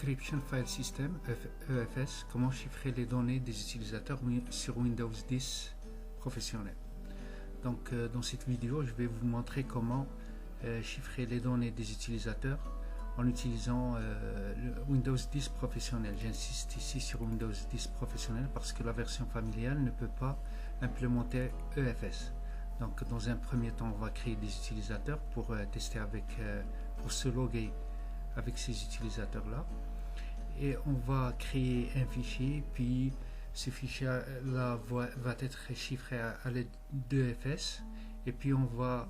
Encryption File System, EFS, comment chiffrer les données des utilisateurs sur Windows 10 professionnel. Donc dans cette vidéo, je vais vous montrer comment chiffrer les données des utilisateurs en utilisant Windows 10 professionnel. J'insiste ici sur Windows 10 professionnel parce que la version familiale ne peut pas implémenter EFS. Donc dans un premier temps, on va créer des utilisateurs pour tester pour se loguer avec ces utilisateurs là, et on va créer un fichier, puis ce fichier là va être chiffré à l'aide d'EFS, et puis on va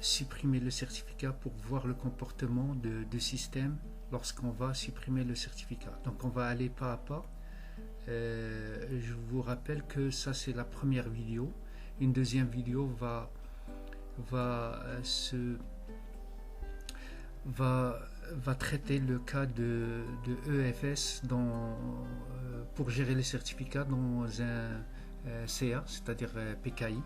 supprimer le certificat pour voir le comportement de système lorsqu'on va supprimer le certificat. Donc on va aller pas à pas. Je vous rappelle que ça c'est la première vidéo. Une deuxième vidéo va traiter le cas de EFS pour gérer les certificats dans un CA, c'est-à-dire PKI,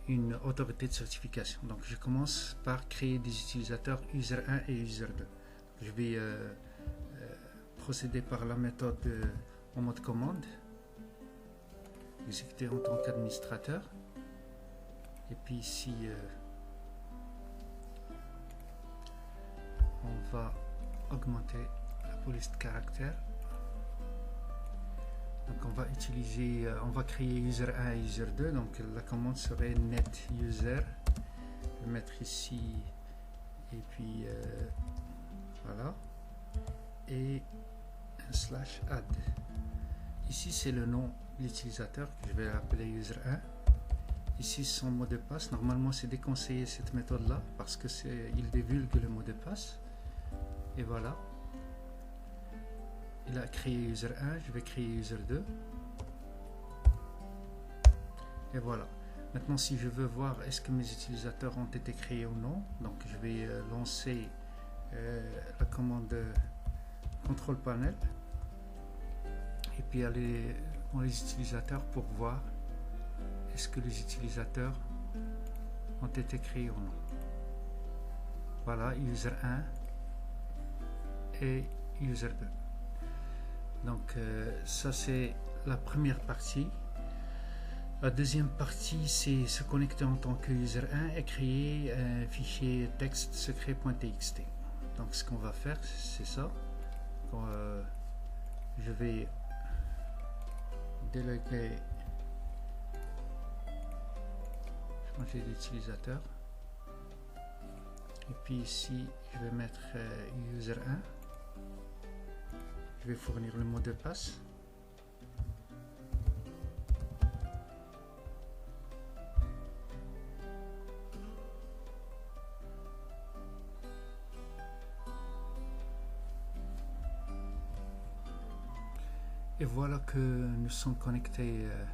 une autorité de certification. Donc je commence par créer des utilisateurs user 1 et user 2. Je vais procéder par la méthode en mode commande, exécuter en tant qu'administrateur, et puis ici on va augmenter la police de caractère. Donc on va créer user 1 et user 2. Donc la commande serait net user. Je vais mettre ici, et puis voilà, et un /add. Ici c'est le nom de l'utilisateur que je vais appeler user 1. Ici son mot de passe. Normalement c'est déconseillé cette méthode là parce que il divulgue le mot de passe. Et voilà, il a créé user 1, je vais créer user 2, et voilà. Maintenant si je veux voir est-ce que mes utilisateurs ont été créés ou non, donc je vais lancer la commande control panel, et puis aller dans les utilisateurs pour voir est-ce que les utilisateurs ont été créés ou non. Voilà, user 1 et user 2. Donc ça c'est la première partie. La deuxième partie c'est se connecter en tant que user 1 et créer un fichier texte secret.txt. Donc ce qu'on va faire c'est ça. Je vais déléguer, changer d'utilisateur, et puis ici je vais mettre user 1. Je vais fournir le mot de passe. Et voilà que nous sommes connectés à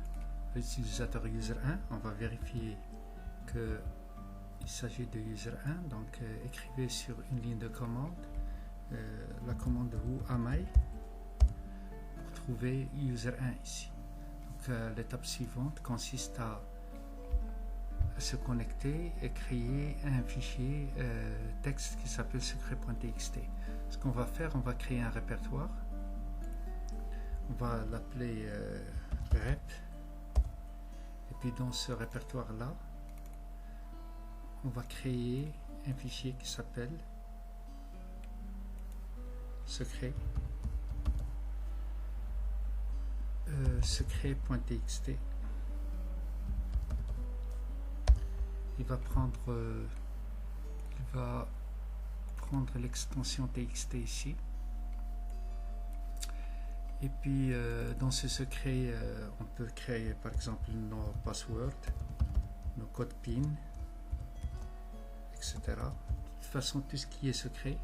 l'utilisateur user 1. On va vérifier qu'il s'agit de user 1. Donc écrivez sur une ligne de commande la commande who am I pour trouver user 1 ici. Donc l'étape suivante consiste à se connecter et créer un fichier texte qui s'appelle secret.txt. Ce qu'on va faire, on va créer un répertoire. On va l'appeler rep, et puis dans ce répertoire là on va créer un fichier qui s'appelle secret.txt. Il va prendre l'extension txt ici, et puis dans ce secret on peut créer par exemple nos passwords, nos codes PIN, etc. De toute façon tout ce qui est secret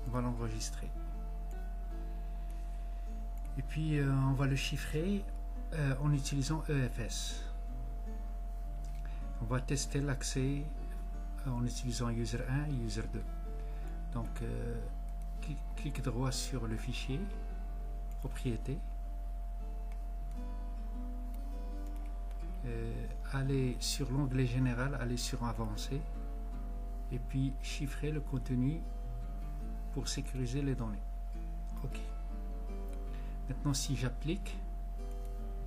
on va l'enregistrer, et puis on va le chiffrer en utilisant EFS. On va tester l'accès en utilisant user 1 et user 2. Donc clique droit sur le fichier propriété, aller sur l'onglet général, aller sur avancé et puis chiffrer le contenu pour sécuriser les données. Ok. Maintenant, si j'applique,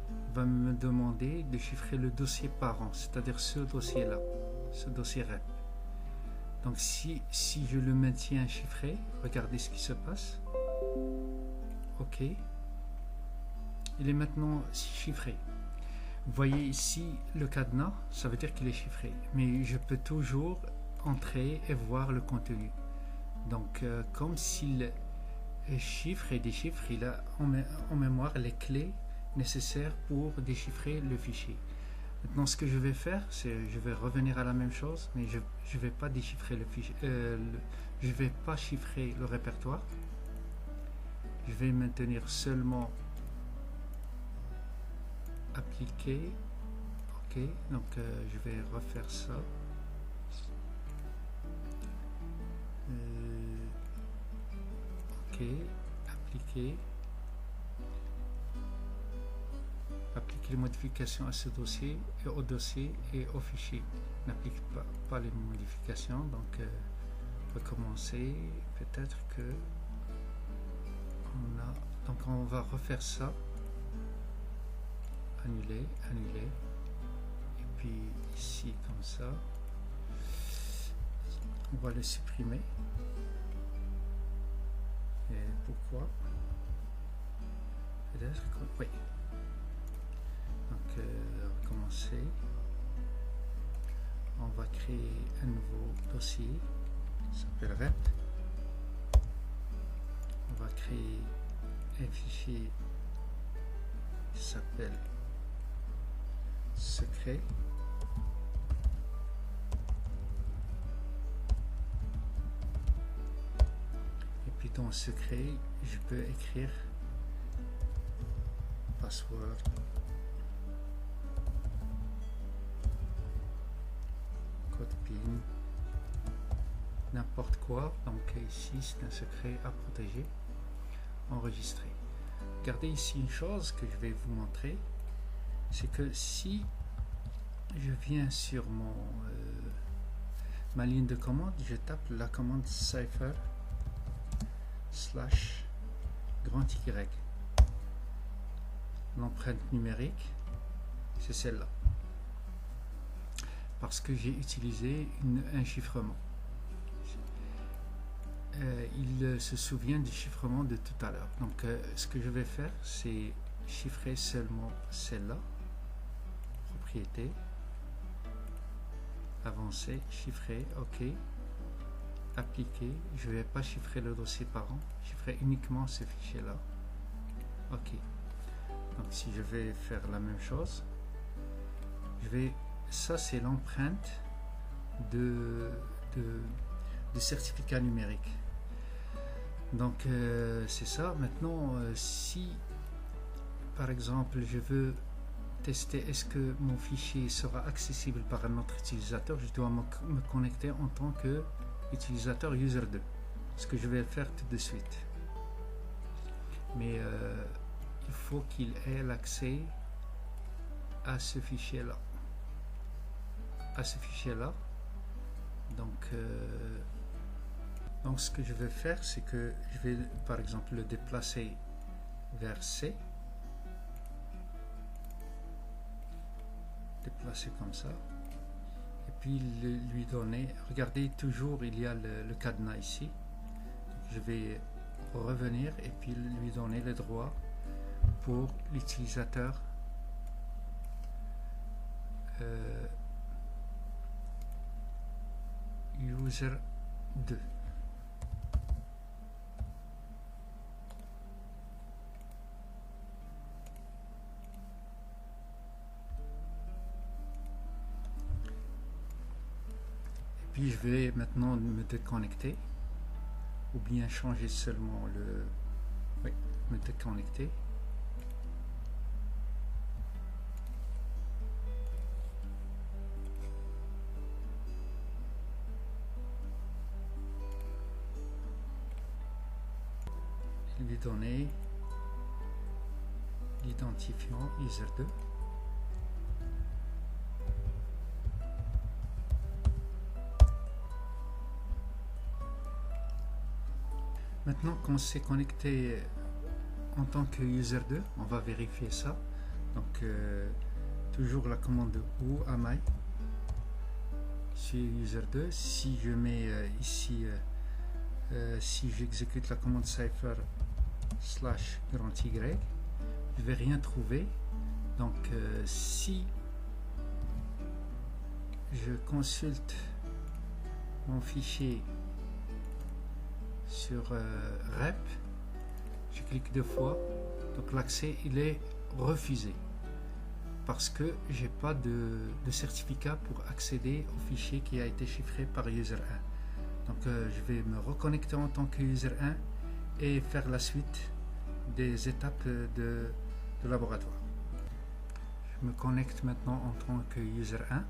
il va me demander de chiffrer le dossier parent, c'est-à-dire ce dossier-là, ce dossier REP. Donc si je le maintiens chiffré, regardez ce qui se passe. Ok. Il est maintenant chiffré. Vous voyez ici le cadenas, ça veut dire qu'il est chiffré. Mais je peux toujours entrer et voir le contenu. Donc comme s'il chiffre et déchiffre, il a en mémoire les clés nécessaires pour déchiffrer le fichier. Maintenant, ce que je vais faire, c'est je vais revenir à la même chose, mais je ne vais pas déchiffrer le fichier, je vais pas chiffrer le répertoire. Je vais maintenir seulement appliquer. Ok, donc je vais refaire ça. Ok, appliquer. Appliquer les modifications à ce dossier et au dossier et au fichier. N'applique pas les modifications, donc recommencer. Peut-être que on va refaire ça. Annuler, annuler. Et puis ici comme ça. On va le supprimer. Et pourquoi? Peut-être que oui. Donc recommencer. On va créer un nouveau dossier. Ça s'appelle REP. On va créer un fichier qui s'appelle secret. Et puis dans secret, je peux écrire password. Code PIN. N'importe quoi. Donc ici, c'est un secret à protéger. Enregistrer. Regardez ici une chose que je vais vous montrer. C'est que si je viens sur ma ligne de commande, je tape la commande cipher /Y. L'empreinte numérique, c'est celle-là. Parce que j'ai utilisé un chiffrement. Il se souvient du chiffrement de tout à l'heure. Donc ce que je vais faire, c'est chiffrer seulement celle-là. Propriété. Avancer, chiffrer, ok. Appliquer. Je ne vais pas chiffrer le dossier parent, chiffrer uniquement ce fichier-là. Ok. Donc si je vais faire la même chose, ça c'est l'empreinte de certificat numérique. Donc c'est ça. Maintenant, si par exemple je veux tester est-ce que mon fichier sera accessible par un autre utilisateur, je dois me connecter en tant que utilisateur user2, ce que je vais faire tout de suite. Mais il faut qu'il ait l'accès à ce fichier là, donc ce que je vais faire, c'est que je vais par exemple le déplacer vers C, déplacer comme ça, et puis lui donner, regardez, toujours il y a le cadenas ici. Donc je vais revenir et puis lui donner le droit pour l'utilisateur user 2. Puis je vais maintenant me déconnecter ou bien changer seulement me déconnecter. Lui donner l'identifiant user2. Maintenant qu'on s'est connecté en tant que user 2, on va vérifier ça. Donc toujours la commande who am I sur user 2. Si je mets ici, si j'exécute la commande cipher /grand Y, je vais rien trouver. Donc si je consulte mon fichier sur rep, je clique 2 fois, donc l'accès il est refusé parce que j'ai pas de certificat pour accéder au fichier qui a été chiffré par user 1. Donc je vais me reconnecter en tant que user 1 et faire la suite des étapes de laboratoire. Je me connecte maintenant en tant que user 1.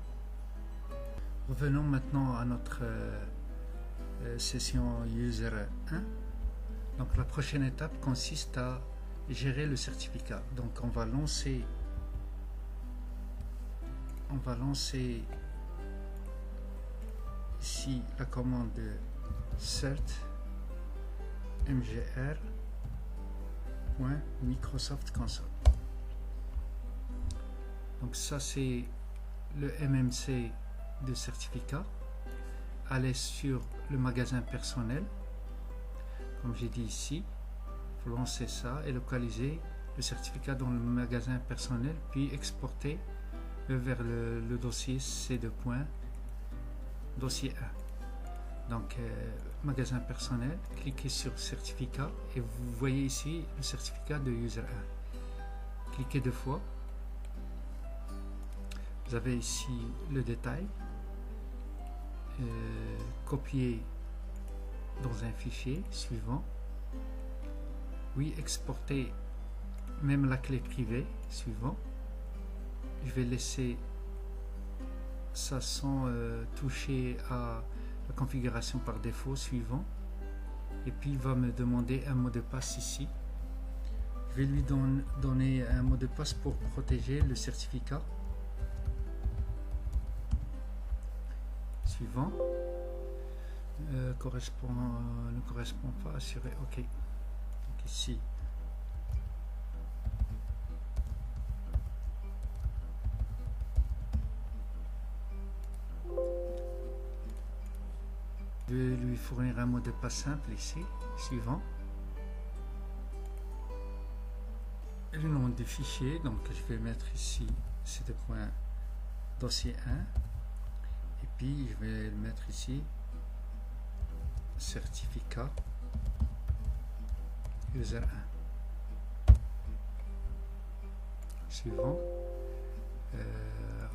Revenons maintenant à notre session user 1. Donc la prochaine étape consiste à gérer le certificat. Donc on va lancer ici la commande cert mgr.microsoft console. Donc ça c'est le MMC de certificat. Allez sur le magasin personnel, comme j'ai dit ici, il faut lancer ça et localiser le certificat dans le magasin personnel, puis exporter vers le dossier C2. Dossier 1. Donc magasin personnel, cliquez sur certificat et vous voyez ici le certificat de user 1. Cliquez 2 fois. Vous avez ici le détail. Copier dans un fichier suivant. Oui, exporter même la clé privée suivant. Je vais laisser ça sans toucher à la configuration par défaut suivant. Et puis il va me demander un mot de passe ici. Je vais lui donner un mot de passe pour protéger le certificat. Suivant. Ne correspond pas assuré. OK. Donc ici. Je vais lui fournir un mot de passe simple ici. Suivant. Le nom du fichier. Donc je vais mettre ici dossier 1. Et puis je vais le mettre ici certificat user 1. Suivant.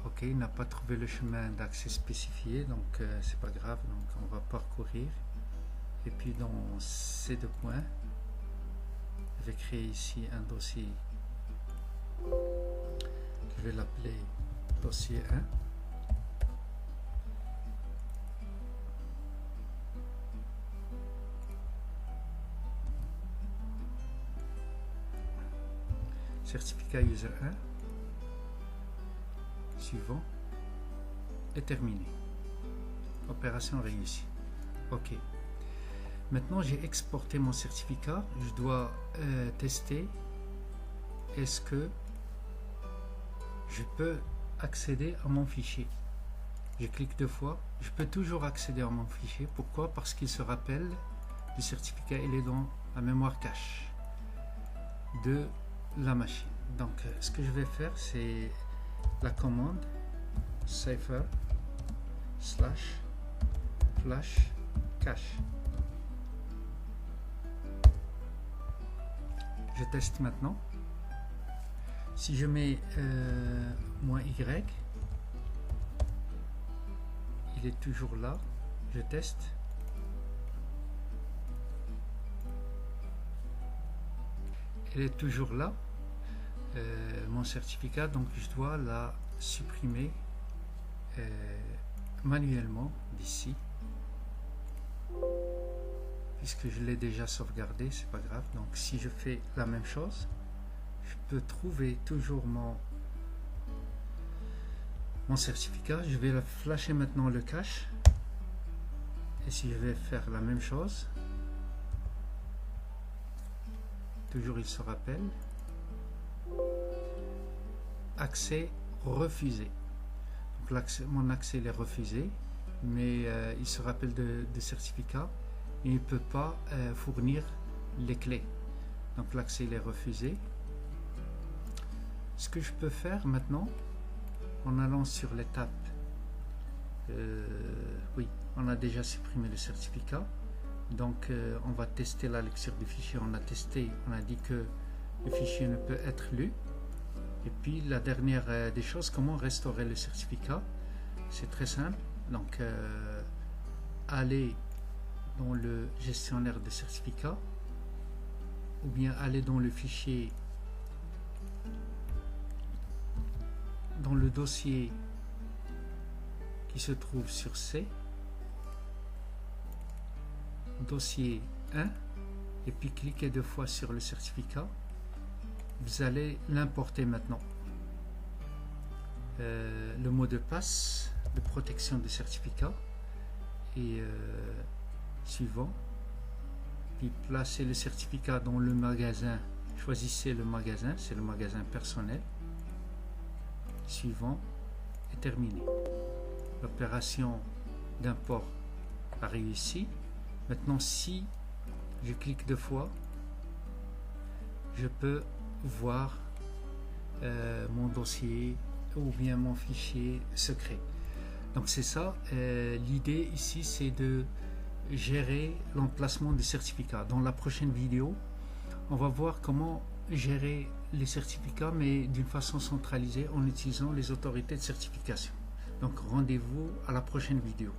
OK, il n'a pas trouvé le chemin d'accès spécifié, donc c'est pas grave, donc on va parcourir. Et puis dans ces 2 points, je vais créer ici un dossier. Je vais l'appeler dossier 1. Certificat user 1. Suivant. Et terminé. Opération réussie. OK. Maintenant, j'ai exporté mon certificat. Je dois tester. Est-ce que je peux accéder à mon fichier? Je clique 2 fois. Je peux toujours accéder à mon fichier. Pourquoi? Parce qu'il se rappelle, le certificat il est dans la mémoire cache de la machine. Donc ce que je vais faire, c'est la commande cipher /flash cache. Je teste maintenant. Si je mets -y, il est toujours là. Je teste. Il est toujours là. Mon certificat, donc je dois la supprimer manuellement d'ici, puisque je l'ai déjà sauvegardé, c'est pas grave. Donc si je fais la même chose, je peux trouver toujours mon certificat. Je vais flasher maintenant le cache, et si je vais faire la même chose, toujours il se rappelle. Accès refusé. Donc mon accès il est refusé, mais il se rappelle de certificat et il ne peut pas fournir les clés. Donc l'accès il est refusé. Ce que je peux faire maintenant, en allant sur l'étape, oui, on a déjà supprimé le certificat. Donc on va tester la lecture du fichier. On a testé, on a dit que le fichier ne peut être lu. Et puis la dernière des choses, comment restaurer le certificat? C'est très simple. Donc aller dans le gestionnaire de certificats, ou bien aller dans le fichier, dans le dossier qui se trouve sur C, dossier 1, et puis cliquez 2 fois sur le certificat. Vous allez l'importer maintenant. Le mot de passe de protection du certificat et suivant. Puis placez le certificat dans le magasin. Choisissez le magasin, c'est le magasin personnel. Suivant et terminé. L'opération d'import a réussi. Maintenant, si je clique 2 fois, je peux voir mon dossier ou bien mon fichier secret. Donc c'est ça, l'idée ici c'est de gérer l'emplacement des certificats. Dans la prochaine vidéo, on va voir comment gérer les certificats mais d'une façon centralisée en utilisant les autorités de certification. Donc rendez-vous à la prochaine vidéo.